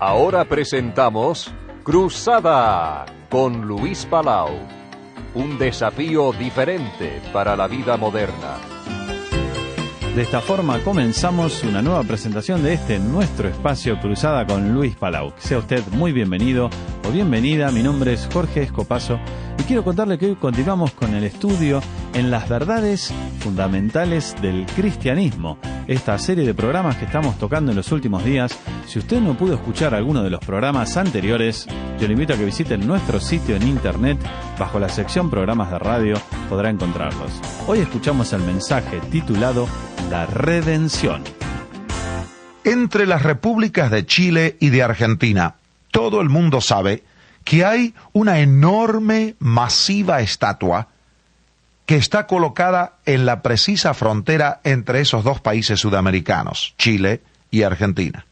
Ahora presentamos Cruzada con Luis Palau. Un desafío diferente para la vida moderna. De esta forma comenzamos una nueva presentación de nuestro espacio Cruzada con Luis Palau. Sea usted muy bienvenido o bienvenida. Mi nombre es Jorge Escopazo y quiero contarle que hoy continuamos con el estudio en las verdades fundamentales del cristianismo. Esta serie de programas que estamos tocando en los últimos días. Si usted no pudo escuchar alguno de los programas anteriores, yo le invito a que visite nuestro sitio en internet. Bajo la sección programas de radio podrá encontrarlos. Hoy escuchamos el mensaje titulado La Redención. Entre las repúblicas de Chile y de Argentina, todo el mundo sabe que hay una enorme, masiva estatua que está colocada en la precisa frontera entre esos dos países sudamericanos, Chile y Argentina.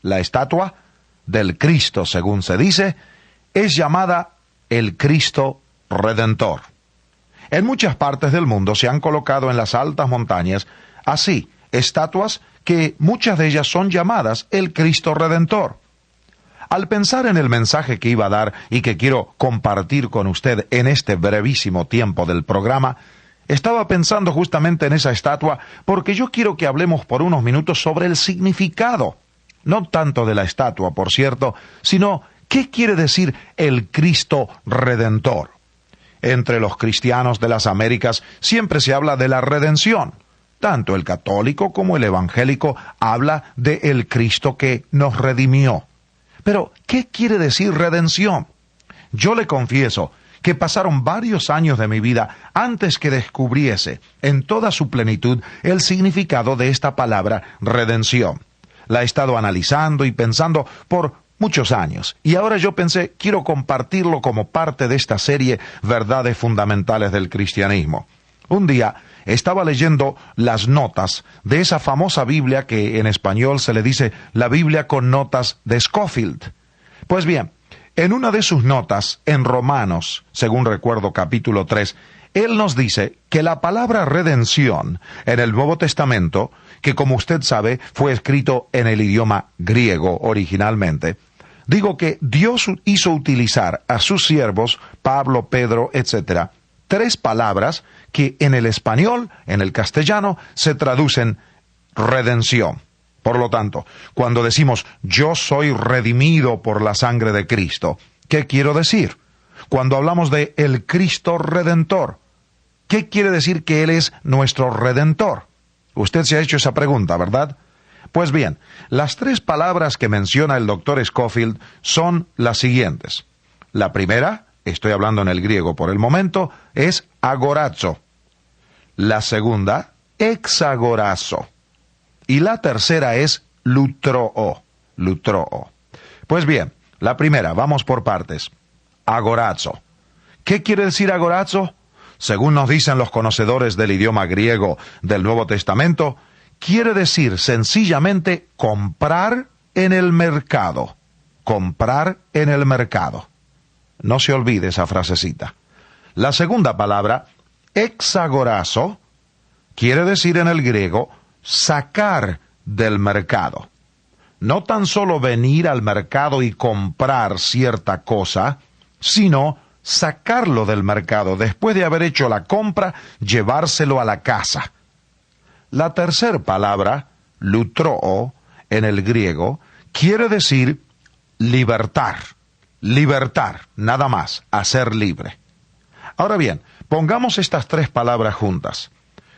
La estatua del Cristo, según se dice, es llamada el Cristo Redentor. En muchas partes del mundo se han colocado en las altas montañas, así, estatuas que muchas de ellas son llamadas el Cristo Redentor. Al pensar en el mensaje que iba a dar y que quiero compartir con usted en este brevísimo tiempo del programa, estaba pensando justamente en esa estatua porque yo quiero que hablemos por unos minutos sobre el significado, no tanto de la estatua, por cierto, sino qué quiere decir el Cristo Redentor. Entre los cristianos de las Américas siempre se habla de la redención. Tanto el católico como el evangélico habla de el Cristo que nos redimió. Pero, ¿qué quiere decir redención? Yo le confieso que pasaron varios años de mi vida antes que descubriese en toda su plenitud el significado de esta palabra redención. La he estado analizando y pensando por muchos años, y ahora yo pensé, quiero compartirlo como parte de esta serie Verdades Fundamentales del Cristianismo. Un día estaba leyendo las notas de esa famosa Biblia que en español se le dice la Biblia con notas de Scofield. Pues bien, en una de sus notas, en Romanos, según recuerdo capítulo 3, él nos dice que la palabra redención en el Nuevo Testamento, que como usted sabe fue escrito en el idioma griego originalmente, digo que Dios hizo utilizar a sus siervos, Pablo, Pedro, etc., 3 palabras que en el español, en el castellano, se traducen redención. Por lo tanto, cuando decimos yo soy redimido por la sangre de Cristo, ¿qué quiero decir? Cuando hablamos de el Cristo Redentor, ¿qué quiere decir que Él es nuestro Redentor? Usted se ha hecho esa pregunta, ¿verdad? Pues bien, las 3 palabras que menciona el doctor Scofield son las siguientes. La primera, estoy hablando en el griego por el momento, es agorazo. La segunda, exagorazo. Y la tercera es lutroo. Pues bien, la primera, vamos por partes. Agorazo. ¿Qué quiere decir agorazo? Según nos dicen los conocedores del idioma griego del Nuevo Testamento, quiere decir sencillamente comprar en el mercado. Comprar en el mercado. No se olvide esa frasecita. La segunda palabra, exagorazo, quiere decir en el griego sacar del mercado. No tan solo venir al mercado y comprar cierta cosa, sino sacarlo del mercado, después de haber hecho la compra, llevárselo a la casa. La tercera palabra, lutroo, en el griego, quiere decir libertar. Libertar, nada más, hacer libre. Ahora bien, pongamos estas 3 palabras juntas.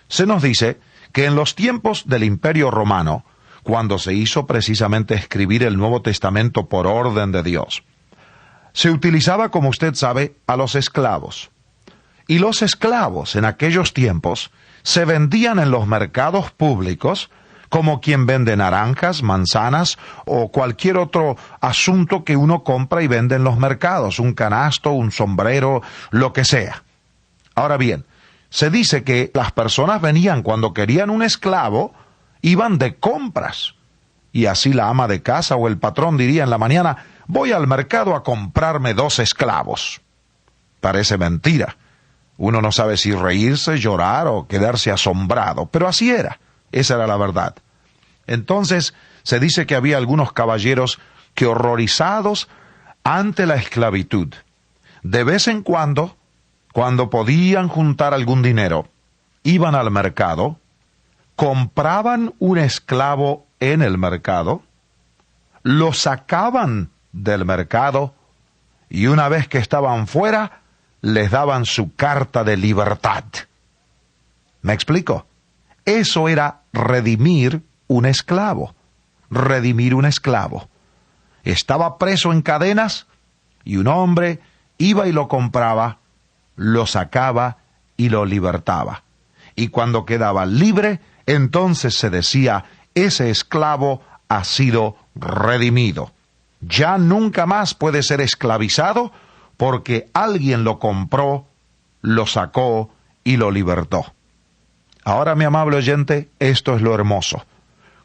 Se nos dice que en los tiempos del Imperio Romano, cuando se hizo precisamente escribir el Nuevo Testamento por orden de Dios, se utilizaba, como usted sabe, a los esclavos. Y los esclavos en aquellos tiempos se vendían en los mercados públicos como quien vende naranjas, manzanas o cualquier otro asunto que uno compra y vende en los mercados, un canasto, un sombrero, lo que sea. Ahora bien, se dice que las personas venían cuando querían un esclavo, iban de compras. Y así la ama de casa o el patrón diría en la mañana, voy al mercado a comprarme 2 esclavos. Parece mentira. Uno no sabe si reírse, llorar o quedarse asombrado, pero así era. Esa era la verdad. Entonces, se dice que había algunos caballeros que horrorizados ante la esclavitud, de vez en cuando podían juntar algún dinero, iban al mercado, compraban un esclavo en el mercado, lo sacaban del mercado y una vez que estaban fuera, les daban su carta de libertad. ¿Me explico? Eso era redimir un esclavo. Redimir un esclavo. Estaba preso en cadenas y un hombre iba y lo compraba, lo sacaba y lo libertaba. Y cuando quedaba libre, entonces se decía, ese esclavo ha sido redimido. Ya nunca más puede ser esclavizado porque alguien lo compró, lo sacó y lo libertó. Ahora, mi amable oyente, esto es lo hermoso.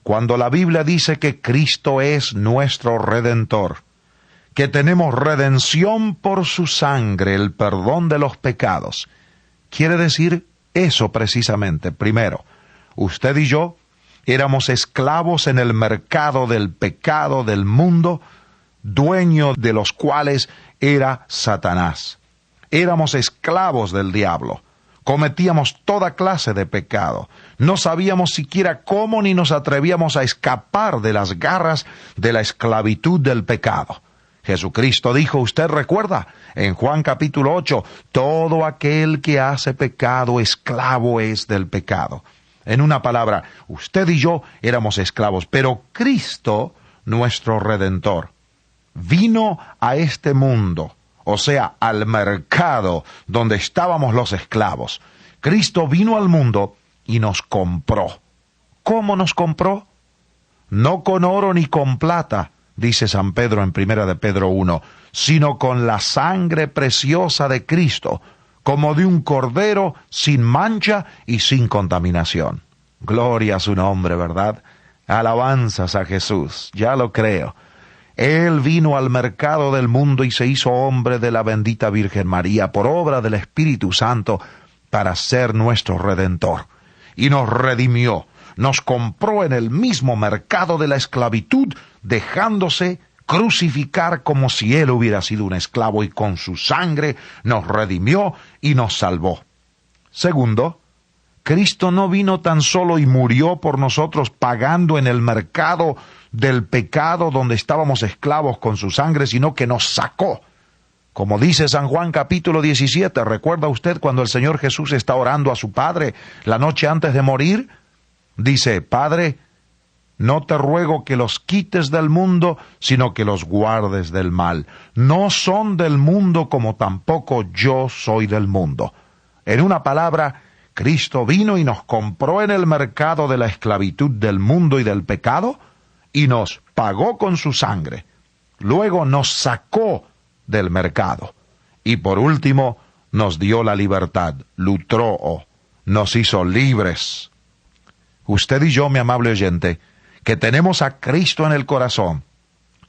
Cuando la Biblia dice que Cristo es nuestro Redentor, que tenemos redención por su sangre, el perdón de los pecados, quiere decir eso precisamente. Primero, usted y yo éramos esclavos en el mercado del pecado del mundo, dueño de los cuales era Satanás. Éramos esclavos del diablo. Cometíamos toda clase de pecado. No sabíamos siquiera cómo ni nos atrevíamos a escapar de las garras de la esclavitud del pecado. Jesucristo dijo, usted recuerda, en Juan capítulo 8, todo aquel que hace pecado, esclavo es del pecado. En una palabra, usted y yo éramos esclavos, pero Cristo, nuestro Redentor, vino a este mundo, o sea, al mercado donde estábamos los esclavos. Cristo vino al mundo y nos compró. ¿Cómo nos compró? No con oro ni con plata, dice San Pedro en 1 de Pedro 1, sino con la sangre preciosa de Cristo, como de un cordero sin mancha y sin contaminación. Gloria a su nombre, ¿verdad? Alabanzas a Jesús, ya lo creo. Él vino al mercado del mundo y se hizo hombre de la bendita Virgen María por obra del Espíritu Santo para ser nuestro Redentor. Y nos redimió, nos compró en el mismo mercado de la esclavitud, dejándose crucificar como si Él hubiera sido un esclavo y con su sangre nos redimió y nos salvó. Segundo, Cristo no vino tan solo y murió por nosotros pagando en el mercado del pecado donde estábamos esclavos con su sangre, sino que nos sacó. Como dice San Juan capítulo 17, ¿recuerda usted cuando el Señor Jesús está orando a su Padre la noche antes de morir? Dice, Padre, no te ruego que los quites del mundo, sino que los guardes del mal. No son del mundo como tampoco yo soy del mundo. En una palabra, Cristo vino y nos compró en el mercado de la esclavitud del mundo y del pecado, y nos pagó con su sangre. Luego nos sacó del mercado. Y por último, nos dio la libertad, lutroo, nos hizo libres. Usted y yo, mi amable oyente, que tenemos a Cristo en el corazón,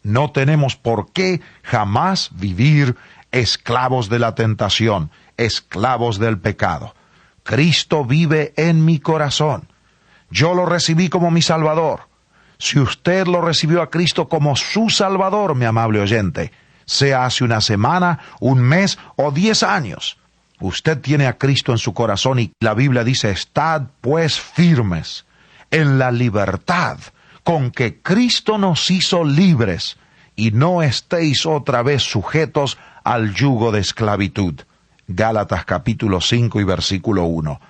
no tenemos por qué jamás vivir esclavos de la tentación, esclavos del pecado. Cristo vive en mi corazón. Yo lo recibí como mi Salvador. Si usted lo recibió a Cristo como su Salvador, mi amable oyente, sea hace una semana, un mes o 10 años, usted tiene a Cristo en su corazón y la Biblia dice, estad pues firmes en la libertad con que Cristo nos hizo libres y no estéis otra vez sujetos al yugo de esclavitud. Gálatas capítulo 5 y versículo 1.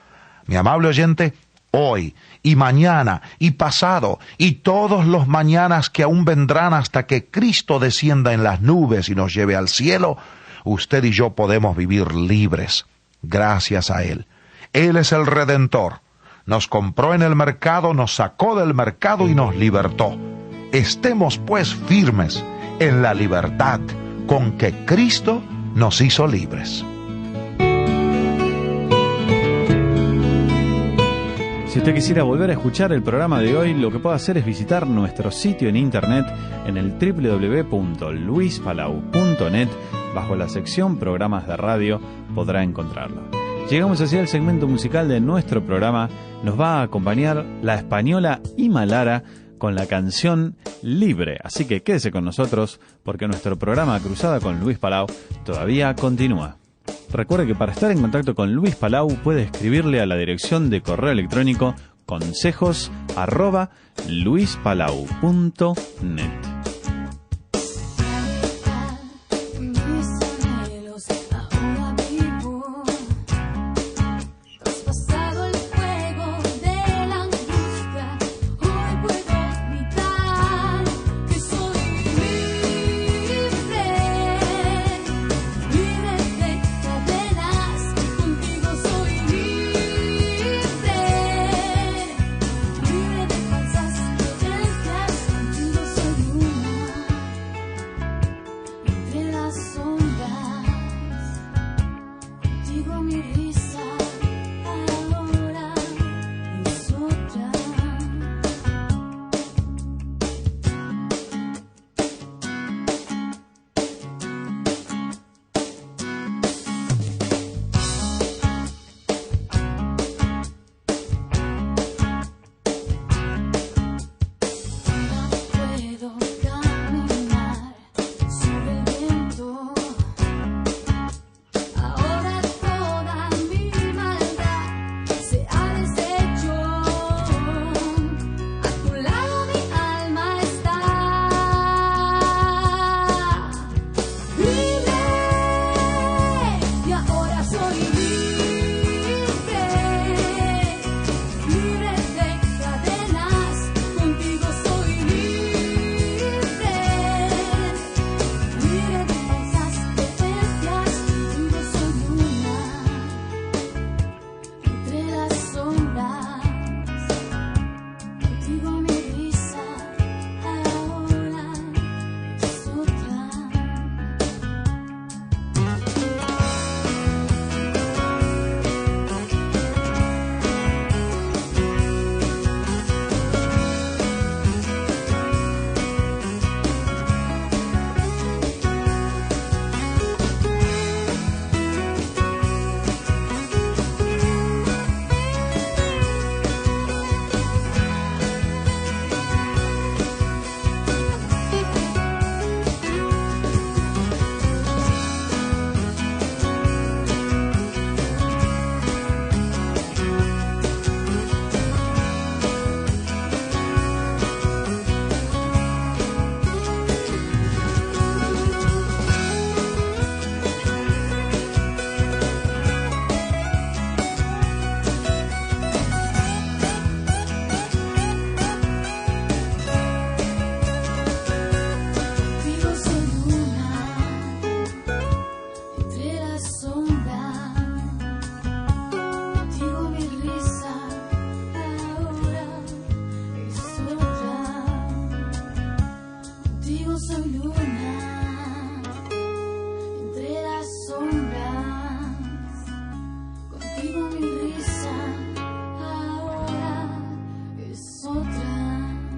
Mi amable oyente, hoy y mañana y pasado y todos los mañanas que aún vendrán hasta que Cristo descienda en las nubes y nos lleve al cielo, usted y yo podemos vivir libres gracias a Él. Él es el Redentor. Nos compró en el mercado, nos sacó del mercado y nos libertó. Estemos pues firmes en la libertad con que Cristo nos hizo libres. Si usted quisiera volver a escuchar el programa de hoy, lo que puede hacer es visitar nuestro sitio en internet en el www.luispalau.net. Bajo la sección Programas de Radio podrá encontrarlo. Llegamos hacia el segmento musical de nuestro programa. Nos va a acompañar la española Ima Lara con la canción Libre. Así que quédese con nosotros porque nuestro programa Cruzada con Luis Palau todavía continúa. Recuerde que para estar en contacto con Luis Palau puede escribirle a la dirección de correo electrónico consejos@luispalau.net.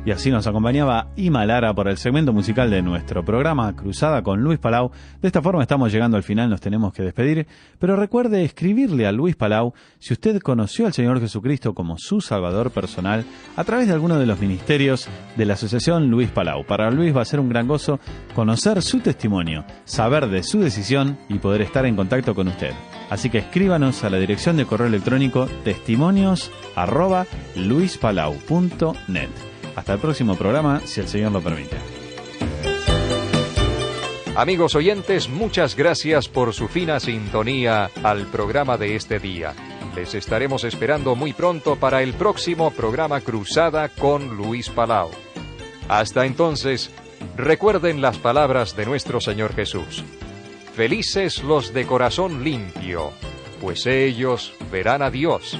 Y así nos acompañaba Ima Lara por el segmento musical de nuestro programa Cruzada con Luis Palau. De esta forma estamos llegando al final, nos tenemos que despedir. Pero recuerde escribirle a Luis Palau si usted conoció al Señor Jesucristo como su Salvador personal a través de alguno de los ministerios de la Asociación Luis Palau. Para Luis va a ser un gran gozo conocer su testimonio, saber de su decisión y poder estar en contacto con usted. Así que escríbanos a la dirección de correo electrónico testimonios@luispalau.net. Hasta el próximo programa, si el Señor lo permite. Amigos oyentes, muchas gracias por su fina sintonía al programa de este día. Les estaremos esperando muy pronto para el próximo programa Cruzada con Luis Palau. Hasta entonces, recuerden las palabras de nuestro Señor Jesús. Felices los de corazón limpio, pues ellos verán a Dios.